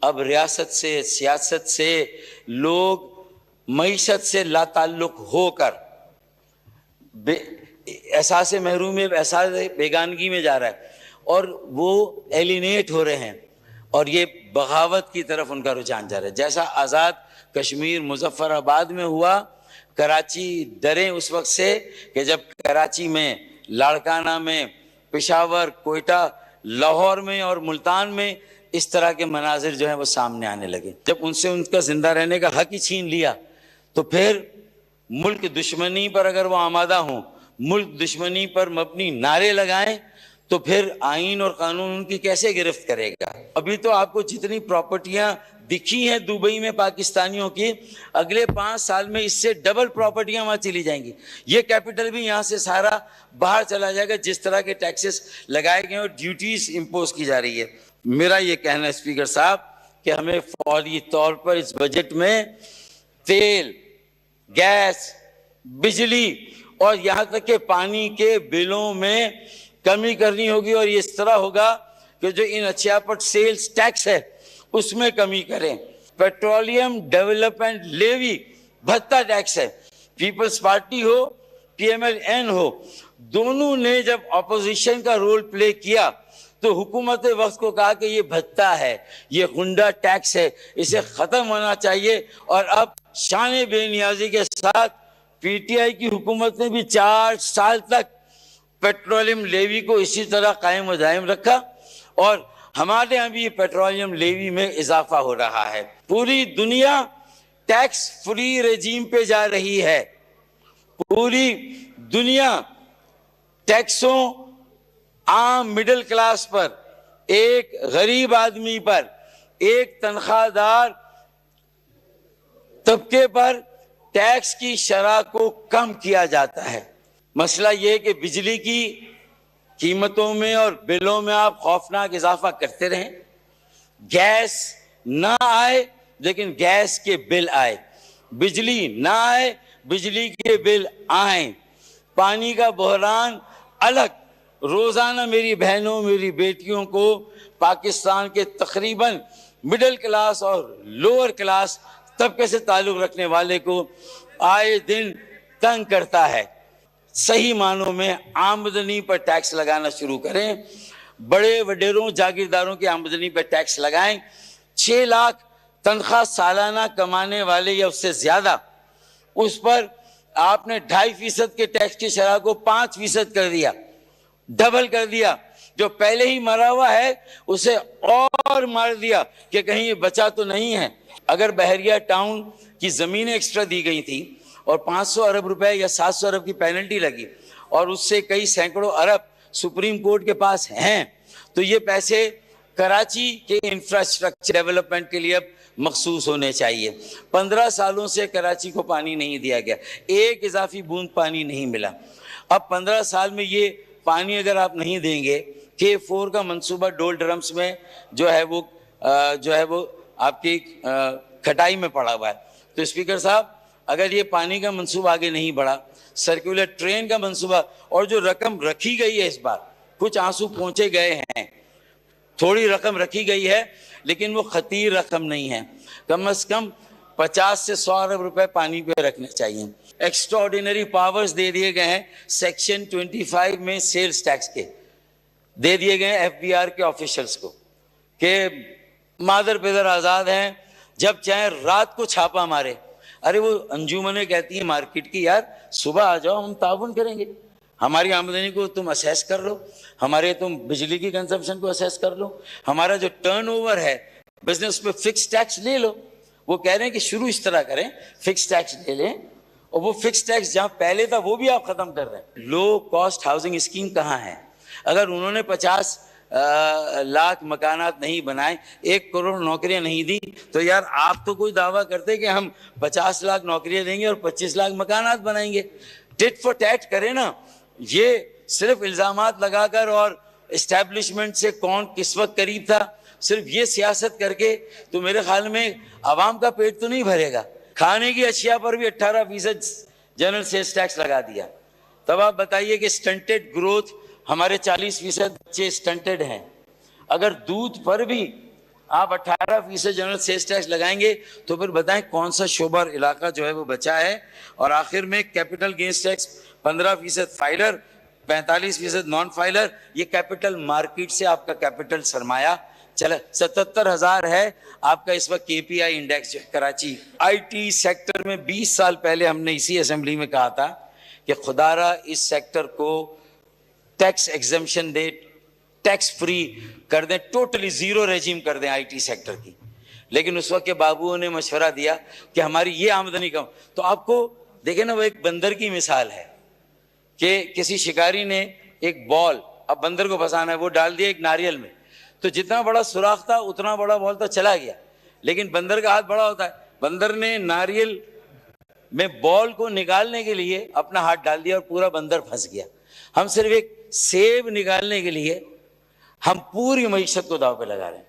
اب ریاست سے، سیاست سے، لوگ معیشت سے لا تعلق ہو کر احساس محرومی، احساس بیگانگی میں جا رہا ہے، اور وہ ایلینیٹ ہو رہے ہیں، اور یہ بغاوت کی طرف ان کا رجحان جا رہا ہے. جیسا آزاد کشمیر مظفر آباد میں ہوا، کراچی ڈرے اس وقت سے کہ جب کراچی میں، لاڑکانہ میں، پشاور، کوئٹہ، لاہور میں اور ملتان میں اس طرح کے مناظر جو ہیں وہ سامنے آنے لگے. جب ان سے ان کا زندہ رہنے کا حق ہی چھین لیا تو پھر ملک دشمنی پر اگر وہ آمادہ ہوں، ملک دشمنی پر مبنی نعرے لگائیں، تو پھر آئین اور قانون ان کی کیسے گرفت کرے گا؟ ابھی تو آپ کو جتنی پراپرٹیاں دکھی ہیں دبئی میں پاکستانیوں کی، اگلے 5 سال میں اس سے ڈبل پراپرٹیاں وہاں چلی جائیں گی. یہ کیپٹل بھی یہاں سے سارا باہر چلا جائے گا، جس طرح کے ٹیکسز لگائے گئے اور ڈیوٹیز امپوز کی جا رہی ہے. میرا یہ کہنا ہے اسپیکر صاحب کہ ہمیں فوری طور پر اس بجٹ میں تیل، گیس، بجلی اور یہاں تک کہ پانی کے بلوں میں کمی کرنی ہوگی، اور یہ اس طرح ہوگا کہ جو ان اشیاء پر سیلز ٹیکس ہے اس میں کمی کریں. پیٹرولیم ڈیولپمنٹ لیوی بھتہ ٹیکس ہے. پیپلز پارٹی ہو، پی ایم ایل این ہو، دونوں نے جب اپوزیشن کا رول پلے کیا تو حکومت وقت کو کہا کہ یہ بھتہ ہے، یہ غنڈہ ٹیکس ہے، اسے ختم ہونا چاہیے. اور اب شان بے نیازی کے ساتھ پی ٹی آئی کی حکومت نے بھی 4 سال تک پیٹرولیم لیوی کو اسی طرح قائم و دائم رکھا، اور ہمارے یہاں بھی پیٹرولیم لیوی میں اضافہ ہو رہا ہے. پوری دنیا ٹیکس فری رجیم پہ جا رہی ہے. پوری دنیا ٹیکسوں عام مڈل کلاس پر، ایک غریب آدمی پر، ایک تنخواہ دار طبقے پر ٹیکس کی شرح کو کم کیا جاتا ہے. مسئلہ یہ کہ بجلی کی قیمتوں میں اور بلوں میں آپ خوفناک اضافہ کرتے رہیں، گیس نہ آئے لیکن گیس کے بل آئے، بجلی نہ آئے بجلی کے بل آئیں، پانی کا بحران الگ. روزانہ میری بہنوں، میری بیٹیوں کو پاکستان کے تقریباً مڈل کلاس اور لوور کلاس طبقے سے تعلق رکھنے والے کو آئے دن تنگ کرتا ہے. صحیح معنوں میں آمدنی پر ٹیکس لگانا شروع کریں. بڑے وڈیروں، جاگیرداروں کی آمدنی پر ٹیکس لگائیں. 6 لاکھ تنخواہ سالانہ کمانے والے یا اس سے زیادہ، اس پر آپ نے 2.5% کے ٹیکس کی شرح کو 5% کر دیا، ڈبل کر دیا. جو پہلے ہی مرا ہوا ہے اسے اور مار دیا کہ کہیں یہ بچا تو نہیں ہے. اگر بحریہ ٹاؤن کی زمینیں ایکسٹرا دی گئی تھی اور 500 ارب روپے یا 700 ارب کی پینلٹی لگی، اور اس سے کئی سینکڑوں ارب سپریم کورٹ کے پاس ہیں، تو یہ پیسے کراچی کے انفراسٹرکچر ڈیولپمنٹ کے لیے اب مخصوص ہونے چاہیے. 15 سالوں سے کراچی کو پانی نہیں دیا گیا، ایک اضافی بوند پانی نہیں ملا. اب 15 سال میں یہ پانی اگر آپ نہیں دیں گے، K4 کا منصوبہ ڈول ڈرمز میں جو ہے وہ آپ کی کھٹائی میں پڑا ہوا ہے. تو اسپیکر صاحب اگر یہ پانی کا منصوبہ آگے نہیں بڑھا، سرکولر ٹرین کا منصوبہ، اور جو رقم رکھی گئی ہے اس بار، کچھ آنسو پہنچے گئے ہیں، تھوڑی رقم رکھی گئی ہے لیکن وہ خطیر رقم نہیں ہے. کم از کم 50 سے 100 ارب روپے پانی پہ رکھنے چاہیے. ایکسٹرا آرڈینری پاورز دے دیے گئے ہیں سیکشن 25 میں سیلز ٹیکس کے، دے دیے گئے ہیں FBR کے آفیشلز کو کہ مادر پیدر آزاد ہیں، جب چاہیں رات کو چھاپا مارے. ارے وہ انجمنیں کہتی ہیں مارکیٹ کی، یار صبح آ جاؤ، ہم تعاون کریں گے، ہماری آمدنی کو تم اسیس کر لو، ہمارے تم بجلی کی کنزمپشن کو اسیس کر لو، ہمارا جو ٹرن اوور ہے بزنس پہ فکس ٹیکس لے لو. وہ کہہ رہے ہیں کہ شروع اس طرح کریں، فکس ٹیکس لے لیں، اور وہ فکس ٹیکس جہاں پہلے تھا وہ بھی آپ ختم کر رہے ہیں. لو کاسٹ ہاؤسنگ اسکیم کہاں ہے؟ اگر انہوں نے 50 لاکھ مکانات نہیں بنائے، 1 کروڑ نوکریاں نہیں دی، تو یار آپ تو کوئی دعویٰ کرتے کہ ہم 50 لاکھ نوکریاں دیں گے اور 25 لاکھ مکانات بنائیں گے. ٹٹ فور ٹیٹ کرے نا. یہ صرف الزامات لگا کر اور اسٹیبلشمنٹ سے کون کس وقت قریب تھا، صرف یہ سیاست کر کے تو میرے خیال میں عوام کا پیٹ تو نہیں بھرے گا. کھانے کی اشیاء پر بھی 18% جنرل سیلز ٹیکس لگا دیا. تب آپ بتائیے کہ سٹنٹڈ گروتھ، ہمارے 40% بچے سٹنٹڈ ہیں. اگر دودھ پر بھی آپ 18% جنرل سیلز ٹیکس لگائیں گے تو پھر بتائیں کون سا شعبہ اور علاقہ جو ہے وہ بچا ہے. اور آخر میں capital gains tax 15% filer, 45% non filer. یہ کیپٹل مارکیٹ سے آپ کا کیپٹل سرمایہ چلا 77,000 ہے آپ کا اس وقت KPI index Karachi. I T sector میں 20 سال پہلے ہم نے اسی اسمبلی میں کہا تھا کہ خدا را اس سیکٹر کو ٹیکس ایگزمپشن دے، ٹیکس فری کر دیں، ٹوٹلی زیرو ریجیم کر دیں آئی ٹی سیکٹر کی. لیکن اس وقت کے بابوؤں نے مشورہ دیا کہ ہماری یہ آمدنی کم. تو آپ کو دیکھیں نا، وہ ایک بندر کی مثال ہے کہ کسی شکاری نے ایک بال، اب بندر کو پھنسانا ہے، وہ ڈال دیا ایک ناریل میں، تو جتنا بڑا سوراخ تھا اتنا بڑا بال تو چلا گیا، لیکن بندر کا ہاتھ بڑا ہوتا ہے. بندر نے ناریل میں بال کو نکالنے کے لیے اپنا ہاتھ ڈال دیا اور پورا بندر پھنس گیا. ہم صرف ایک سیب نکالنے کے لیے ہم پوری معیشت کو داؤ پہ لگا رہے ہیں.